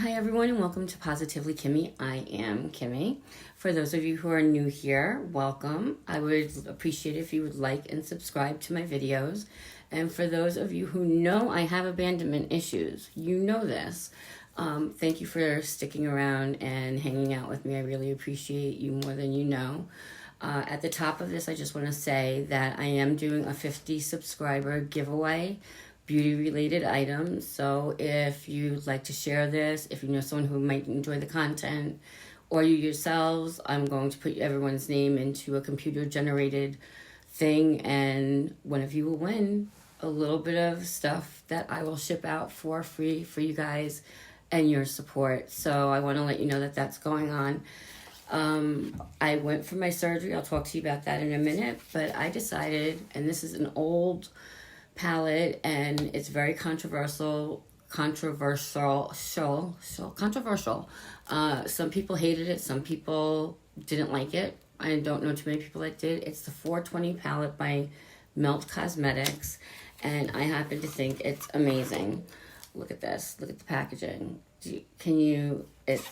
Hi everyone and welcome to Positively Kimmy. I am Kimmy. For those of you who are new here, welcome. I would appreciate if you would like and subscribe to my videos. And for those of you who know I have abandonment issues, you know this. Thank you for sticking around and hanging out with me. I really appreciate you more than you know. At the top of this, I just want to say that I am doing a 50 subscriber giveaway, beauty related items. So if you'd like to share this, if you know someone who might enjoy the content, or you yourselves, I'm going to put everyone's name into a computer generated thing, and one of you will win a little bit of stuff that I will ship out for free for you guys and your support. So I want to let you know that that's going on. I went for my surgery. I'll talk to you about that in a minute, but I decided, and this is an old palette and it's very controversial. Some people hated it, some people didn't like it. I don't know too many people that did. It's the 420 palette by Melt Cosmetics, and I happen to think it's amazing. Look at this. Look at the packaging. It's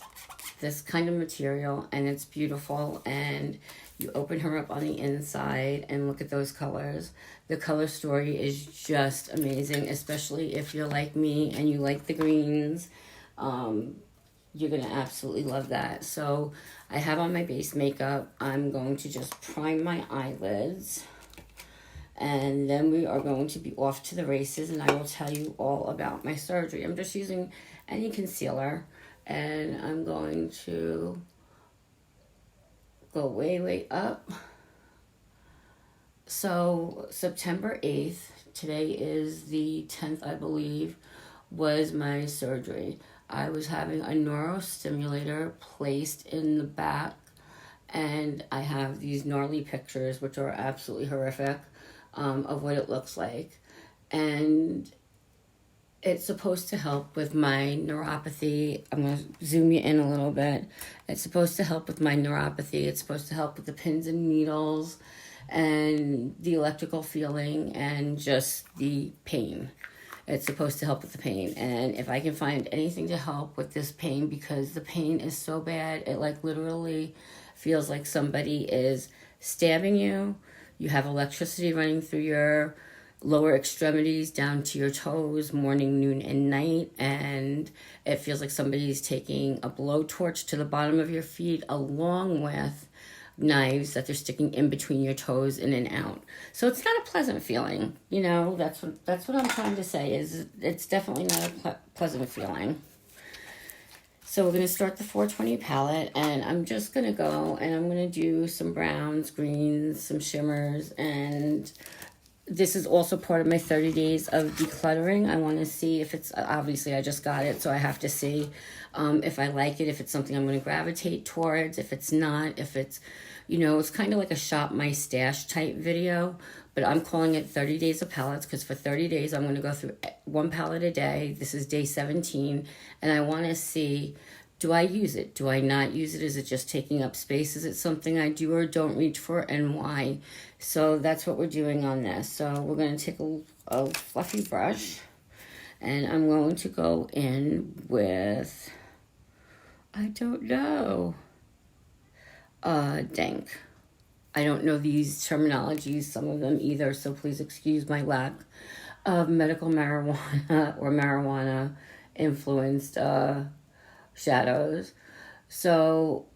this kind of material, and it's beautiful, and you open her up on the inside and look at those colors. The color story is just amazing, especially if you're like me and you like the greens. You're going to absolutely love that. So I have on my base makeup. I'm going to just prime my eyelids, and then we are going to be off to the races, and I will tell you all about my surgery. I'm just using any concealer, and I'm going to go way up. So September 8th, today is the 10th, I believe, was my surgery. I was having a neurostimulator placed in the back, and I have these gnarly pictures, which are absolutely horrific, of what it looks like. And it's supposed to help with my neuropathy. I'm going to zoom you in a little bit. It's supposed to help with my neuropathy. It's supposed to help with the pins and needles and the electrical feeling and just the pain. It's supposed to help with the pain. And if I can find anything to help with this pain, because the pain is so bad, it like literally feels like somebody is stabbing you. You have electricity running through your lower extremities down to your toes, morning, noon, and night, and it feels like somebody's taking a blowtorch to the bottom of your feet along with knives that they're sticking in between your toes in and out. So it's not a pleasant feeling, you know. That's what I'm trying to say, is it's definitely not a pleasant feeling. So we're going to start the 420 palette, and I'm just going to go and I'm going to do some browns, greens, some shimmers, and this is also part of my 30 days of decluttering. I want to see if it's, obviously I just got it, so I have to see if I like it, if it's something I'm going to gravitate towards, if it's not, if it's, you know, it's kind of like a shop my stash type video, but I'm calling it 30 days of palettes because for 30 days I'm going to go through one palette a day. This is day 17, and I want to see, do I use it? Do I not use it? Is it just taking up space? Is it something I do or don't reach for, and why? So that's what we're doing on this. So we're going to take a fluffy brush, and I'm going to go in with, I don't know, dank. I don't know these terminologies, some of them either, so please excuse my lack of medical marijuana or marijuana influenced shadows. So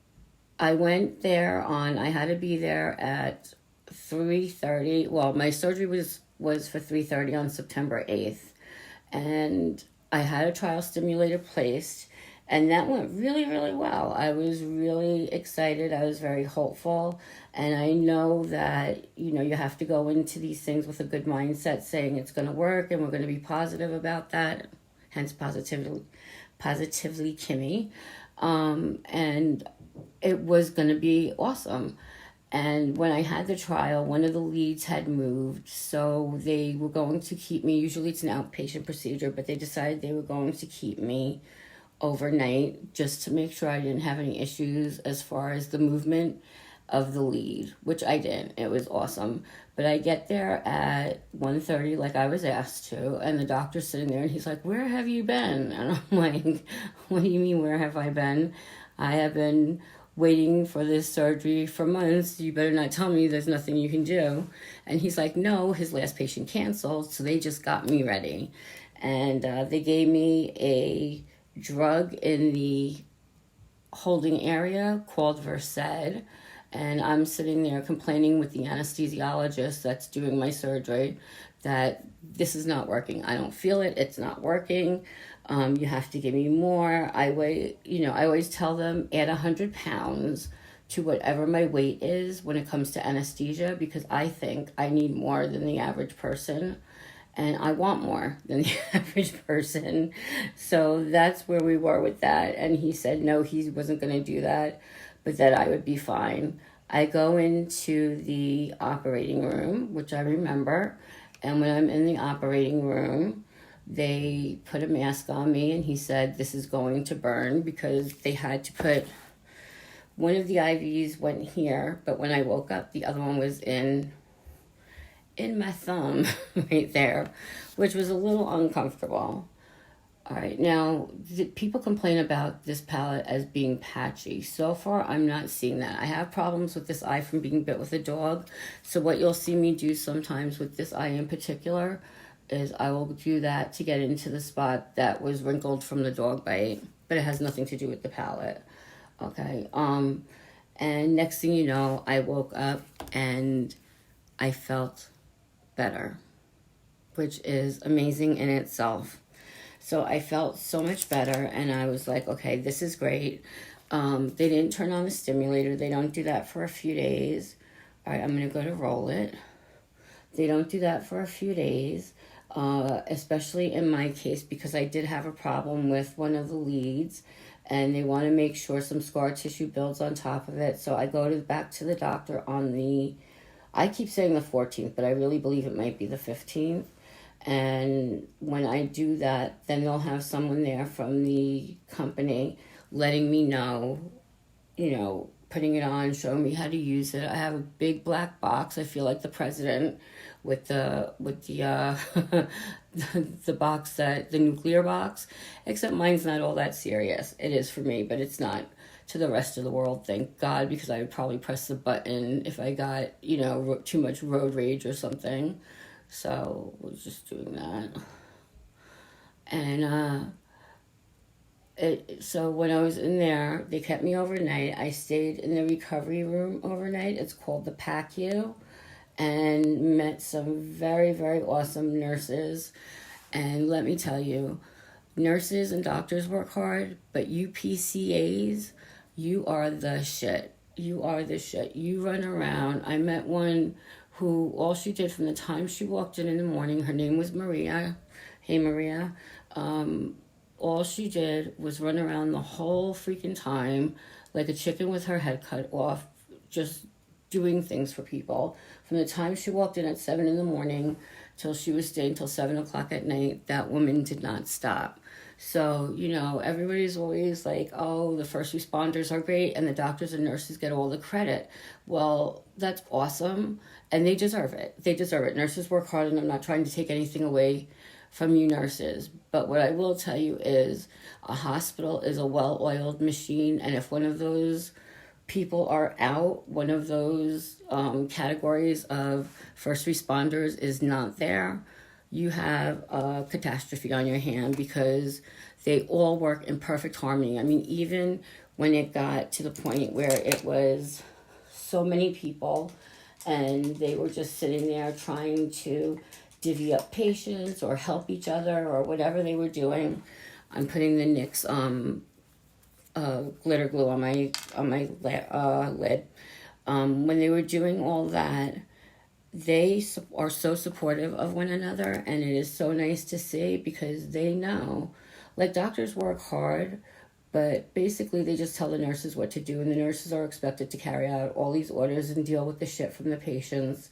I went there I had to be there at 3:30. Well, my surgery was for 3:30 on September 8th. And I had a trial stimulator placed, and that went really, really well. I was really excited. I was very hopeful. And I know that, you know, you have to go into these things with a good mindset, saying it's going to work and we're going to be positive about that. Hence positively Kimmy. And it was going to be awesome. And when I had the trial, one of the leads had moved, so they were going to keep me. Usually it's an outpatient procedure, but they decided they were going to keep me overnight just to make sure I didn't have any issues as far as the movement of the lead, which I didn't. It was awesome. But I get there at 1:30 like I was asked to, and the doctor's sitting there and he's like, "Where have you been?" And I'm like, "What do you mean, where have I been? I have been waiting for this surgery for months. You better not tell me there's nothing you can do." And he's like, "No, his last patient canceled, so they just got me ready." And they gave me a drug in the holding area called Versed, and I'm sitting there complaining with the anesthesiologist that's doing my surgery that this is not working. I don't feel it. It's not working. You have to give me more. I weigh, I always tell them add 100 pounds to whatever my weight is when it comes to anesthesia, because I think I need more than the average person. And I want more than the average person. So that's where we were with that. And he said no, he wasn't going to do that, but that I would be fine. I go into the operating room, which I remember. And when I'm in the operating room, they put a mask on me, and he said, "This is going to burn," because they had to put one of the IVs went here, but when I woke up, the other one was in my thumb right there, which was a little uncomfortable. All right, now people complain about this palette as being patchy. So far, I'm not seeing that. I have problems with this eye from being bit with a dog. So what you'll see me do sometimes with this eye in particular is I will do that to get into the spot that was wrinkled from the dog bite, but it has nothing to do with the palette. Okay. And next thing you know, I woke up and I felt better, which is amazing in itself. So I felt so much better, and I was like, okay, this is great. They didn't turn on the stimulator. They don't do that for a few days. All right, I'm going to go to roll it. They don't do that for a few days, especially in my case, because I did have a problem with one of the leads, and they want to make sure some scar tissue builds on top of it. So I go back to the doctor on I keep saying the 14th, but I really believe it might be the 15th. And when I do that, then they'll have someone there from the company letting me know, putting it on, showing me how to use it. I have a big black box. I feel like the president with the the box, the nuclear box, except mine's not all that serious. It is for me, but it's not to the rest of the world, thank God, because I would probably press the button if I got, too much road rage or something. So we're just doing that. And so when I was in there, they kept me overnight. I stayed in the recovery room overnight. It's called the PACU, and met some very, very awesome nurses. And let me tell you, nurses and doctors work hard, but you PCAs, you are the shit. You are the shit. You run around. I met one who all she did from the time she walked in the morning, her name was Maria. Hey, Maria. All she did was run around the whole freaking time like a chicken with her head cut off, just doing things for people. From the time she walked in at 7 in the morning till she was staying till 7 o'clock at night, that woman did not stop. So, everybody's always like, oh, the first responders are great and the doctors and nurses get all the credit. Well, that's awesome, and they deserve it. They deserve it. Nurses work hard, and I'm not trying to take anything away from you nurses. But what I will tell you is a hospital is a well-oiled machine, and if one of those people are out, one of those categories of first responders is not there, you have a catastrophe on your hand, because they all work in perfect harmony. I mean, even when it got to the point where it was so many people and they were just sitting there trying to divvy up patients or help each other or whatever they were doing. I'm putting the NYX glitter glue on my lid. When they were doing all that, they are so supportive of one another, and it is so nice to see, because they know, like, doctors work hard, but basically they just tell the nurses what to do, and the nurses are expected to carry out all these orders and deal with the shit from the patients,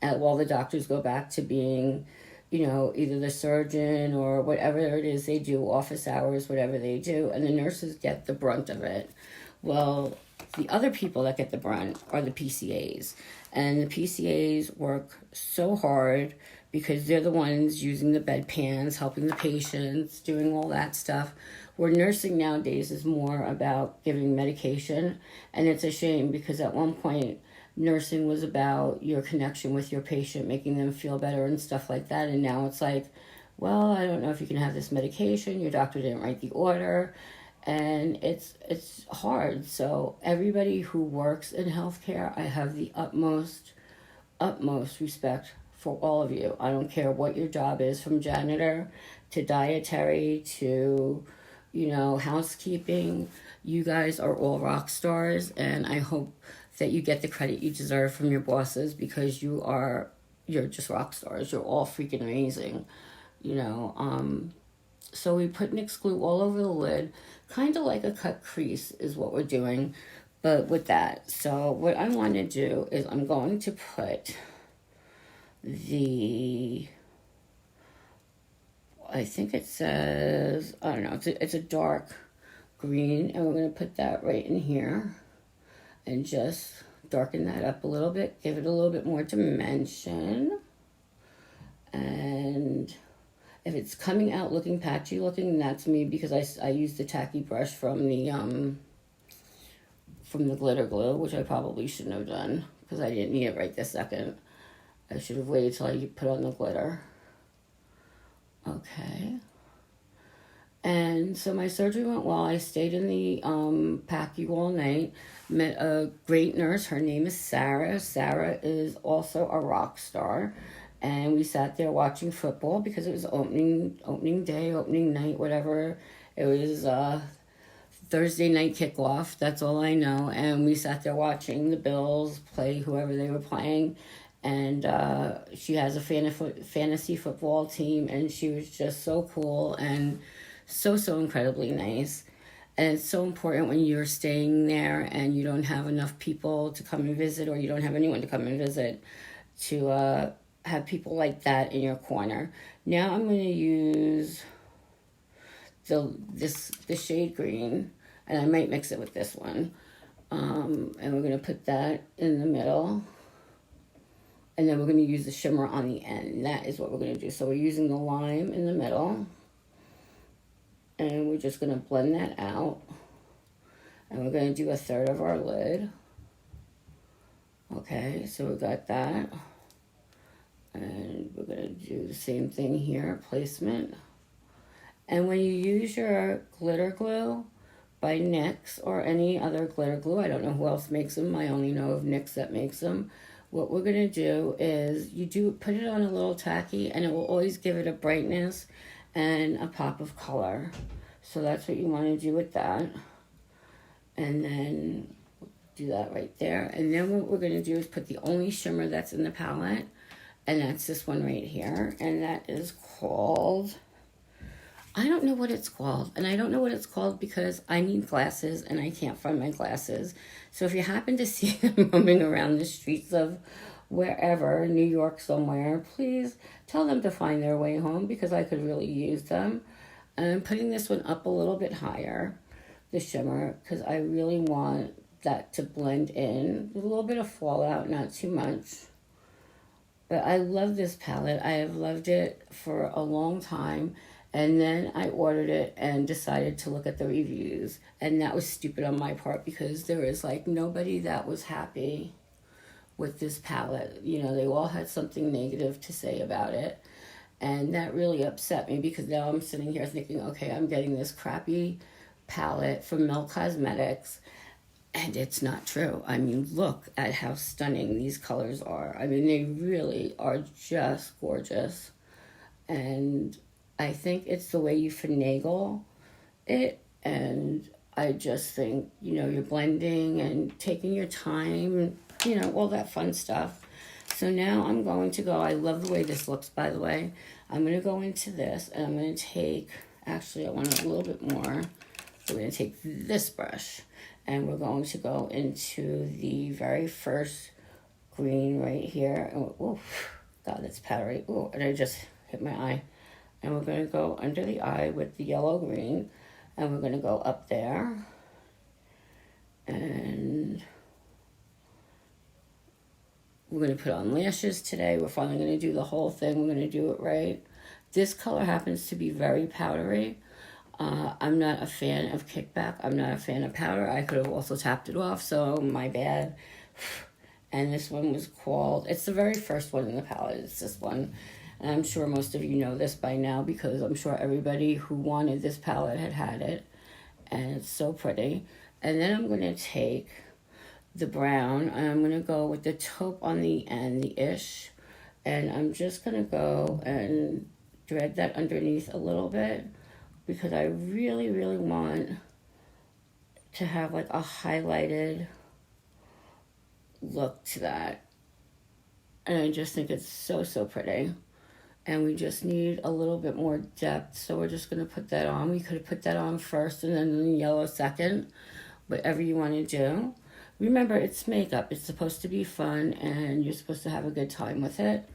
while the doctors go back to being, either the surgeon or whatever it is they do, office hours, whatever they do, and the nurses get the brunt of it. Well, the other people that get the brunt are the PCAs. And the PCAs work so hard because they're the ones using the bedpans, helping the patients, doing all that stuff. Where nursing nowadays is more about giving medication. And it's a shame because at one point, nursing was about your connection with your patient, making them feel better and stuff like that. And now it's like, well, I don't know if you can have this medication. Your doctor didn't write the order. And it's hard. So everybody who works in healthcare, I have the utmost respect for all of you. I don't care what your job is, from janitor to dietary to, housekeeping. You guys are all rock stars, and I hope that you get the credit you deserve from your bosses because you're just rock stars. You're all freaking amazing, So we put NYX glue all over the lid, kind of like a cut crease is what we're doing, but with that. So what I want to do is I'm going to put I think it says, I don't know, it's a dark green, and we're going to put that right in here and just darken that up a little bit, give it a little bit more dimension. And if it's coming out looking patchy looking, that's me because I used the tacky brush from the glitter glue, which I probably shouldn't have done because I didn't need it right this second. I should have waited till I put on the glitter. Okay. And so my surgery went well. I stayed in the PACU all night. Met a great nurse. Her name is Sarah. Sarah is also a rock star. And we sat there watching football because it was opening day, opening night, whatever. It was Thursday night kickoff. That's all I know. And we sat there watching the Bills play whoever they were playing. And she has a fantasy football team, and she was just so cool and so incredibly nice. And it's so important when you're staying there and you don't have enough people to come and visit, or you don't have anyone to come and visit, to have people like that in your corner. Now I'm going to use the shade green, and I might mix it with this one. And we're going to put that in the middle. And then we're going to use the shimmer on the end. That is what we're going to do. So we're using the lime in the middle. And we're just going to blend that out. And we're going to do a third of our lid. Okay, so we got that. And we're going to do the same thing here, placement. And when you use your glitter glue by NYX or any other glitter glue, I don't know who else makes them. I only know of NYX that makes them. What we're going to do is put it on a little tacky, and it will always give it a brightness and a pop of color. So that's what you want to do with that. And then do that right there. And then what we're going to do is put the only shimmer that's in the palette, and that's this one right here. And that is called, I don't know what it's called. And I don't know what it's called because I need glasses and I can't find my glasses. So if you happen to see them roaming around the streets of wherever, New York somewhere, please tell them to find their way home because I could really use them. And I'm putting this one up a little bit higher, the shimmer, because I really want that to blend in with a little bit of fallout, not too much. But I love this palette. I have loved it for a long time. And then I ordered it and decided to look at the reviews. And that was stupid on my part because there was nobody that was happy with this palette. They all had something negative to say about it. And that really upset me because now I'm sitting here thinking, okay, I'm getting this crappy palette from Mel Cosmetics. And it's not true. I mean, look at how stunning these colors are. I mean, they really are just gorgeous. And I think it's the way you finagle it, and I just think, you're blending and taking your time, all that fun stuff. So now I'm going to go, I love the way this looks, by the way. I'm going to go into this, and I'm going to take, actually I want a little bit more. We're going to take this brush, and we're going to go into the very first green right here. Oh, God, that's powdery. Oh, and I just hit my eye. And we're going to go under the eye with the yellow green. And we're going to go up there. And we're going to put on lashes today. We're finally going to do the whole thing. We're going to do it right. This color happens to be very powdery. I'm not a fan of kickback. I'm not a fan of powder. I could have also tapped it off, so my bad. And this one was called, it's the very first one in the palette. It's this one. And I'm sure most of you know this by now because I'm sure everybody who wanted this palette had it. And it's so pretty. And then I'm going to take the brown and I'm going to go with the taupe on the end, the ish. And I'm just going to go and thread that underneath a little bit because I really, really want to have like a highlighted look to that. And I just think it's so, so pretty. And we just need a little bit more depth, so we're just going to put that on. We could have put that on first and then the yellow second, whatever you want to do. Remember, it's makeup. It's supposed to be fun, and you're supposed to have a good time with it.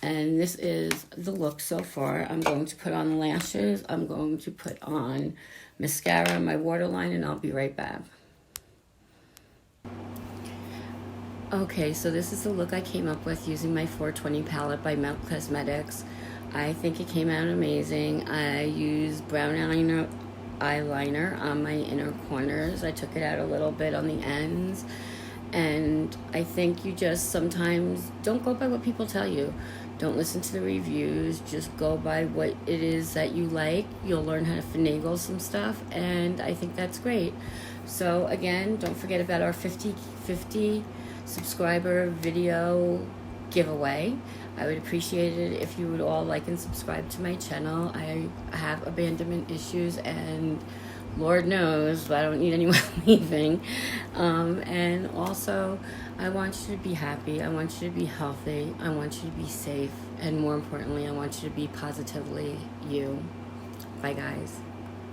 And this is the look so far. I'm going to put on lashes. I'm going to put on mascara, my waterline, and I'll be right back. Okay, so this is the look I came up with using my 420 palette by Melt Cosmetics. I think it came out amazing. I used brown eyeliner on my inner corners. I took it out a little bit on the ends. And I think you just sometimes don't go by what people tell you. Don't listen to the reviews. Just go by what it is that you like. You'll learn how to finagle some stuff, and I think that's great. So again, don't forget about our 50/50 subscriber video giveaway. I would appreciate it if you would all like and subscribe to my channel. I have abandonment issues, and Lord knows I don't need anyone leaving. And also, I want you to be happy. I want you to be healthy. I want you to be safe. And more importantly, I want you to be positively you. Bye, guys.